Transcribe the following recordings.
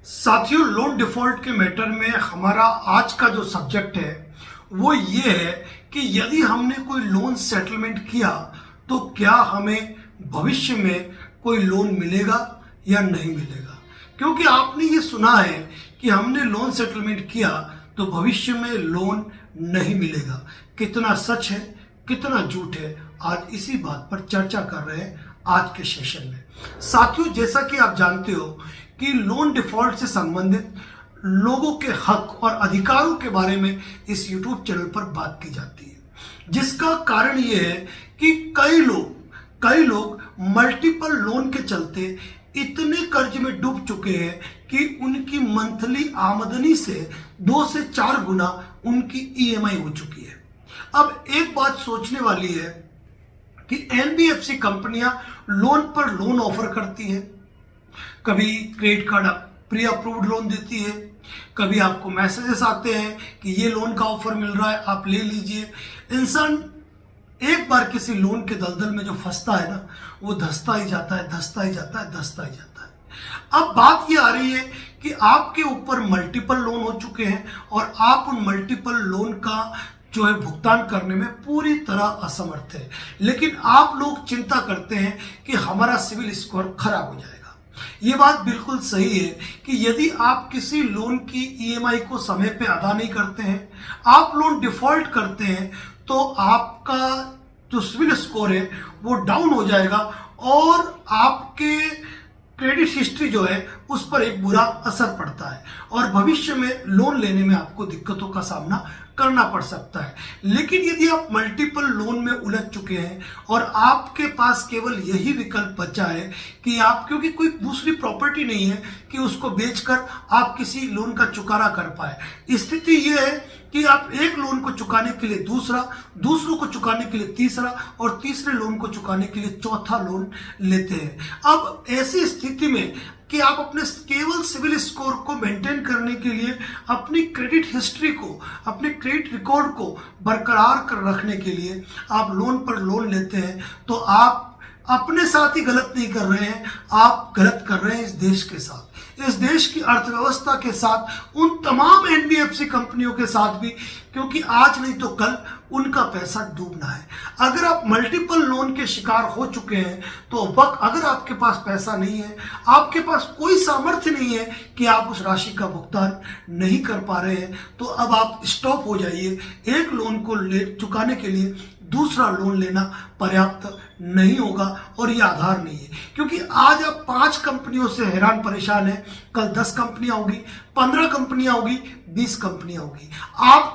साथियों, loan default के matter में हमारा आज का जो सब्जेक्ट है वो ये है कि यदि हमने कोई लोन सेटलमेंट किया तो क्या हमें भविष्य में कोई लोन मिलेगा या नहीं मिलेगा। क्योंकि आपने ये सुना है कि हमने लोन सेटलमेंट किया तो भविष्य में लोन नहीं मिलेगा। कितना सच है, कितना झूठ है, आज इसी बात पर चर्चा कर रहे हैं आज के सेशन में। साथियों, जैसा कि आप जानते हो कि लोन डिफॉल्ट से संबंधित लोगों के हक और अधिकारों के बारे में इस YouTube चैनल पर बात की जाती है, जिसका कारण यह है कि कई लोग मल्टीपल लोन के चलते इतने कर्ज में डूब चुके हैं कि उनकी मंथली आमदनी से 2 से 4 गुना उनकी EMI हो चुकी है। अब एक बात सोचने वाली है कि NBFC कंपनियां लोन पर लोन ऑफर करती है, कभी credit card pre approved loan देती है, कभी आपको मैसेजेस आते हैं कि ये लोन का ऑफर मिल रहा है, आप ले लीजिए। इंसान एक बार किसी लोन के दलदल में जो फंसता है ना, वो धंसता ही जाता है। अब बात ये आ रही है कि आपके ऊपर मल्टीपल लोन हो चुके हैं और आप उन मल्टीपल लोन का जो है भुगतान करने में पूरी तरह असमर्थ है, लेकिन आप लोग चिंता करते हैं कि हमारा सिविल स्कोर खराब हो जाएगा। ये बात बिल्कुल सही है कि यदि आप किसी लोन की EMI को समय पे अदा नहीं करते हैं, आप लोन डिफॉल्ट करते हैं, तो आपका जो सिविल स्कोर है वो डाउन हो जाएगा और आपके क्रेडिट हिस्ट्री जो है उस पर एक बुरा असर पड़ता है और भविष्य में लोन लेने में आपको दिक्कतों का सामना करना पड़ सकता है। लेकिन यदि आप मल्टीपल लोन में उलझ चुके हैं और आपके पास केवल यही विकल्प बचा है कि आप, क्योंकि कोई दूसरी प्रॉपर्टी नहीं है कि उसको बेचकर आप किसी लोन का चुकारा कर पाए, स्थिति यह है कि आप एक लोन को चुकाने के लिए दूसरों को चुकाने के लिए तीसरा और तीसरे लोन को चुकाने के लिए चौथा लोन लेते हैं। अब ऐसी स्थिति में कि आप अपने केवल सिविल स्कोर को मेंटेन करने के लिए अपनी क्रेडिट हिस्ट्री को, अपने क्रेडिट रिकॉर्ड को बरकरार कर रखने के लिए आप लोन पर लोन लेते हैं, तो आप अपने साथ ही गलत नहीं कर रहे हैं, आप गलत कर रहे हैं इस देश के साथ, इस देश की अर्थव्यवस्था के साथ, उन तमाम NBFC कंपनियों के साथ भी, क्योंकि आज नहीं तो कल उनका पैसा डूबना है। अगर आप मल्टीपल लोन के शिकार हो चुके हैं तो अगर आपके पास पैसा नहीं है, आपके पास कोई सामर्थ्य नहीं है कि आप उस राशि का भुगतान नहीं कर पा रहे हैं, तो अब आप स्टॉप हो जाइए। एक लोन को चुकाने के लिए दूसरा लोन लेना पर्याप्त नहीं होगा और ये आधार नहीं है, क्योंकि आज आप 5 कंपनियों से हैरान परेशान हैं, कल 10 कंपनियां होगी, 15 कंपनियां होगी, 20 कंपनियां होगी।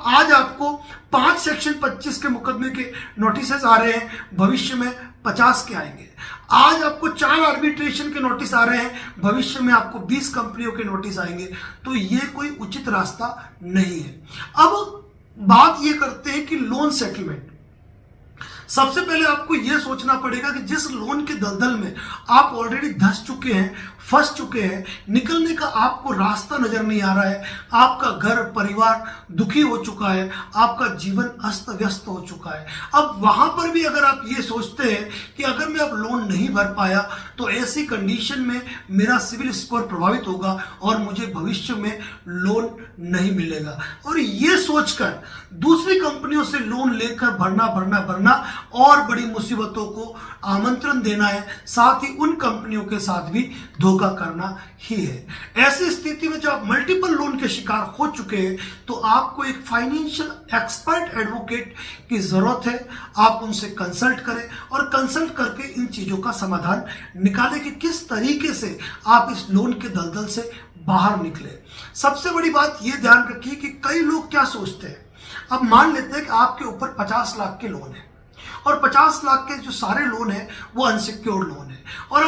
आज आपको 5 सेक्शन 25 के मुकदमे के नोटिस आ रहे हैं, भविष्य में 50 के आएंगे। आज आपको 4 आर्बिट्रेशन के नोटिस आ रहे हैं, भविष्य में आपको 20 कंपनियों के नोटिस आएंगे। तो ये कोई उचित रास्ता नहीं है। अब बात ये करते हैं कि लोन सेटलमेंट। सबसे पहले आपको यह सोचना पड़ेगा कि जिस लोन के दलदल में आप ऑलरेडी धंस चुके हैं, फंस चुके हैं, निकलने का आपको रास्ता नजर नहीं आ रहा है, आपका घर परिवार दुखी हो चुका है, आपका जीवन अस्त व्यस्त हो चुका है। अब वहां पर भी अगर आप ये सोचते हैं कि अगर मैं अब लोन नहीं भर पाया तो ऐसी कंडीशन में मेरा सिविल स्कोर प्रभावित होगा और मुझे भविष्य में लोन नहीं मिलेगा, और ये सोचकर दूसरी कंपनियों से लोन लेकर भरना और बड़ी मुसीबतों को आमंत्रण देना है, साथ ही उन कंपनियों के साथ भी धोखा करना ही है। ऐसी स्थिति में जब आप मल्टीपल लोन के शिकार हो चुके हैं तो आपको एक फाइनेंशियल एक्सपर्ट एडवोकेट की जरूरत है। आप उनसे कंसल्ट करें और कंसल्ट करके इन चीजों का समाधान निकालें कि किस तरीके से आप इस लोन के दलदल से बाहर निकले। सबसे बड़ी बात यह ध्यान रखिए कि कई लोग क्या सोचते हैं। अब मान लेते हैं कि आपके ऊपर 50 लाख के लोन है और 50 लाख के जो सारे लोन है वो अनसिक्योर्ड लोन है, और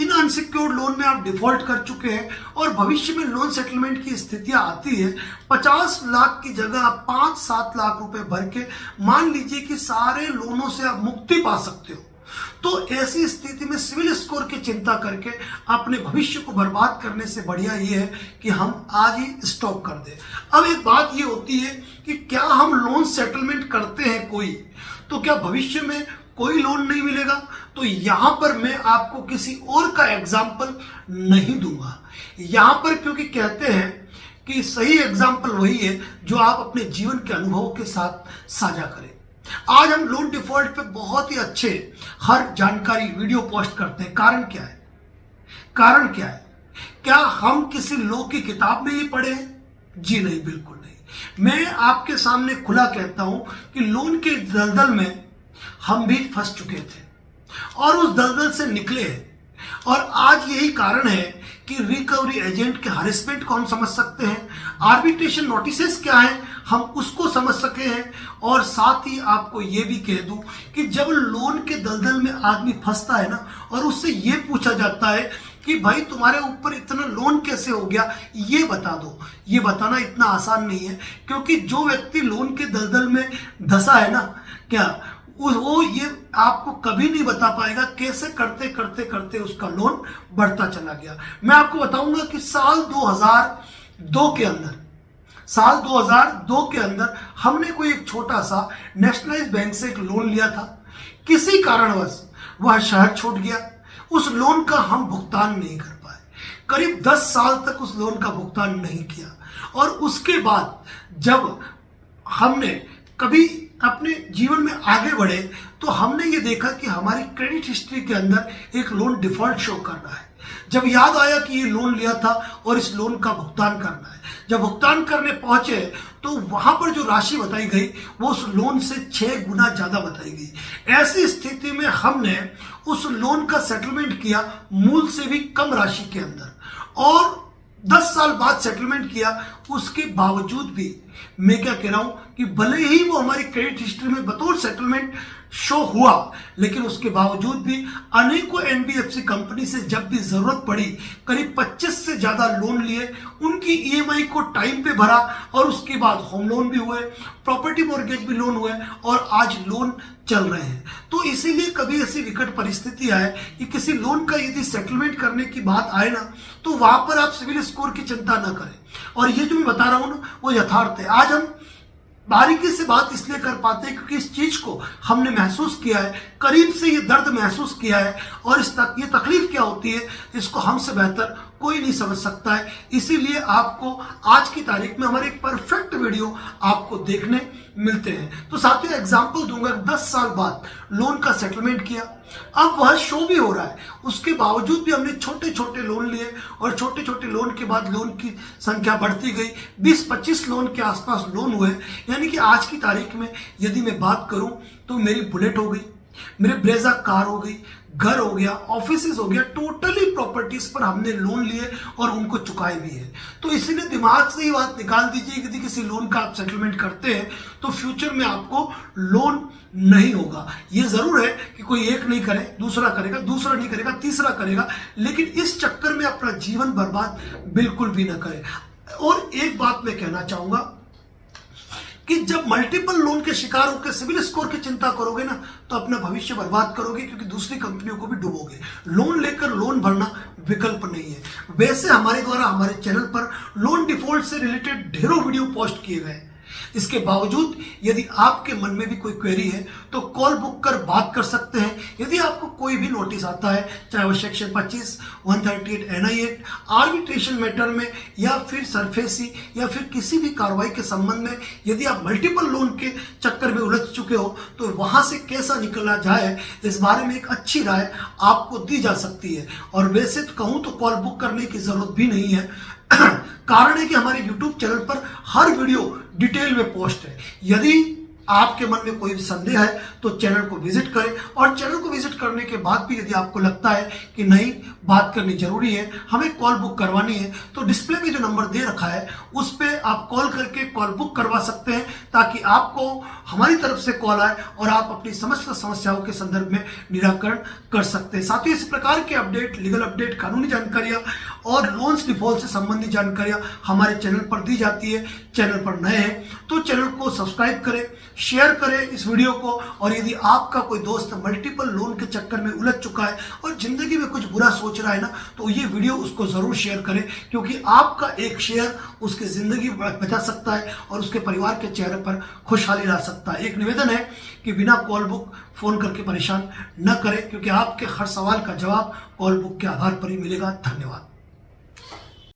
इन अनसिक्योर्ड लोन में आप डिफॉल्ट कर चुके हैं और भविष्य में लोन सेटलमेंट की स्थितियां आती है। 50 लाख की जगह आप 5-7 लाख रुपए भर के मान लीजिए कि सारे लोनों से आप मुक्ति पा सकते हो। तो ऐसी स्थिति में सिविल स्कोर की चिंता करके अपने भविष्य को बर्बाद करने से बढ़िया ये है कि हम आज ही स्टॉप कर दें। अब एक बात ये होती है कि क्या हम लोन सेटलमेंट करते हैं कोई, तो क्या भविष्य में कोई लोन नहीं मिलेगा, तो यहां पर मैं आपको किसी और का एग्जाम्पल नहीं दूंगा यहां पर, क्योंकि कहते हैं कि सही एग्जाम्पल वही है जो आप अपने जीवन के अनुभवों के साथ साझा करें। आज हम लोन डिफॉल्ट पे बहुत ही अच्छे हर जानकारी वीडियो पोस्ट करते हैं। कारण क्या है? कारण क्या है? क्या हम किसी लॉ की किताब में ये पढ़े हैं? जी नहीं, बिल्कुल नहीं। मैं आपके सामने खुला कहता हूं कि लोन के दलदल में हम भी फंस चुके थे और उस दलदल से निकले हैं। और आज यही कारण है कि रिकवरी एजेंट के हरेसमेंट को हम समझ सकते हैं, आर्बिट्रेशन नोटिसेस क्या है हम उसको समझ सके हैं, और साथ ही आपको ये भी कह दूं कि जब लोन के दलदल में आदमी फंसता है ना, और उससे ये पूछा जाता है कि भाई तुम्हारे ऊपर इतना लोन कैसे हो गया, ये बता दो। ये बताना इतना आसान नहीं है, क्योंकि जो व्यक्ति लोन के दलदल में धंसा है ना, क्या वो ये आपको कभी नहीं बता पाएगा कैसे करते करते करते उसका लोन बढ़ता चला गया। मैं आपको बताऊंगा कि साल 2002 के अंदर हमने कोई एक छोटा सा नेशनलाइज बैंक से एक लोन लिया था। किसी कारणवश वह शहर छूट गया, उस लोन का हम भुगतान नहीं कर पाए। करीब 10 साल तक उस लोन का भुगतान नहीं किया, और उसके बाद जब हमने कभी अपने जीवन में आगे बढ़े तो हमने ये देखा कि हमारी क्रेडिट हिस्ट्री के अंदर एक लोन डिफॉल्ट शो कर रहा है। जब याद आया कि ये लोन लिया था और इस लोन का भुगतान करना है, जब भुगतान करने पहुंचे तो वहां पर जो राशि बताई गई वो उस लोन से 6 गुना ज्यादा बताई गई। ऐसी स्थिति में हमने उस लोन का सेटलमेंट किया मूल से भी कम राशि के अंदर, और 10 साल बाद सेटलमेंट किया। उसके बावजूद भी मैं क्या कह रहा हूं कि भले ही वो हमारी क्रेडिट हिस्ट्री में बतौर सेटलमेंट शो हुआ, लेकिन उसके बावजूद भी अनेकों एनबीएफसी कंपनी से जब भी जरूरत पड़ी करीब 25 से ज्यादा लोन लिए, उनकी ईएमआई को टाइम पे भरा, और उसके बाद होम लोन भी हुए, प्रॉपर्टी मॉर्गेज भी लोन हुए, और आज लोन चल रहे हैं। तो इसीलिए कभी ऐसी विकट परिस्थिति आए कि किसी लोन का यदि सेटलमेंट करने की बात आए ना, तो वहां पर आप सिविल स्कोर की चिंता ना करें। और ये जो मैं बता रहा हूं ना, वो यथार्थ है। आज हम बारीकी से बात इसलिए कर पाते हैं क्योंकि इस चीज को हमने महसूस किया है, करीब से ये दर्द महसूस किया है, और ये तकलीफ क्या होती है इसको हमसे बेहतर कोई नहीं समझ सकता है। इसीलिए आपको आज की तारीख में हमारे एक परफेक्ट वीडियो आपको देखने मिलते हैं। तो साथियों एग्जांपल दूंगा, 10 साल बाद लोन का सेटलमेंट किया, अब वह शो भी हो रहा है, उसके बावजूद भी हमने छोटे छोटे लोन लिए, और छोटे छोटे लोन के बाद लोन की संख्या बढ़ती गई, 20-25 लोन के आसपास लोन हुए। यानी कि आज की तारीख में यदि मैं बात करूं तो मेरी बुलेट हो गई, मेरे ब्रेजा कार हो गई, घर हो गया, ऑफिसेज हो गया, टोटली प्रॉपर्टीज पर हमने लोन लिए और उनको चुकाए भी है। तो इसीलिए दिमाग से ही बात निकाल दीजिए कि यदि किसी लोन का आप सेटलमेंट करते हैं तो फ्यूचर में आपको लोन नहीं होगा। ये जरूर है कि कोई एक नहीं करे, दूसरा करेगा, दूसरा नहीं करेगा, तीसरा करेगा, लेकिन इस चक्कर में अपना जीवन बर्बाद बिल्कुल भी ना करे। और एक बात मैं कहना चाहूंगा कि जब मल्टीपल लोन के शिकार होकर सिविल स्कोर की चिंता करोगे ना, तो अपना भविष्य बर्बाद करोगे, क्योंकि दूसरी कंपनियों को भी डुबोगे। लोन लेकर लोन भरना विकल्प नहीं है। वैसे हमारे द्वारा हमारे चैनल पर लोन डिफॉल्ट से रिलेटेड ढेरों वीडियो पोस्ट किए गए। इसके बावजूद यदि आपके मन में भी कोई क्वेरी है तो कॉल बुक कर बात कर सकते हैं। यदि आपको कोई भी नोटिस आता है, चाहे वो section 25, 138 NI act, arbitration matter में, या फिर सरफेसी, या फिर किसी भी कार्रवाई के संबंध में, यदि आप मल्टीपल लोन के चक्कर में उलझ चुके हो तो वहां से कैसा निकला जाए इस बारे में एक अच्छी राय आपको दी जा सकती है। और वैसे तो कहूं तो कॉल बुक करने की जरूरत भी नहीं है। कारण है कि हमारे YouTube चैनल पर हर वीडियो डिटेल में पोस्ट है। यदि आपके मन में कोई भी संदेह है तो चैनल को विजिट करें, और चैनल को विजिट करने के बाद भी यदि आपको लगता है कि नहीं बात करनी जरूरी है, हमें कॉल बुक करवानी है, तो डिस्प्ले में जो नंबर दे रखा है उस पर आप कॉल करके कॉल बुक करवा सकते हैं, ताकि आपको हमारी तरफ से कॉल आए और आप अपनी समस्त समस्याओं के संदर्भ में निराकरण कर सकते हैं। साथ ही इस प्रकार के अपडेट, लीगल अपडेट, कानूनी जानकारियां और लोन्स डिफॉल्ट से संबंधित जानकारियां हमारे चैनल पर दी जाती है। चैनल पर नए हैं तो चैनल को सब्सक्राइब करें, शेयर करें इस वीडियो को। और यदि आपका कोई दोस्त मल्टीपल लोन के चक्कर में उलझ चुका है और जिंदगी में कुछ बुरा सोच रहा है ना, तो ये वीडियो उसको जरूर शेयर करें, क्योंकि आपका एक शेयर उसकी जिंदगी बचा सकता है और उसके परिवार के चेहरे पर खुशहाली ला सकता है। एक निवेदन है कि बिना कॉल बुक फोन करके परेशान न करें, क्योंकि आपके हर सवाल का जवाब कॉल बुक के आधार पर ही मिलेगा। धन्यवाद।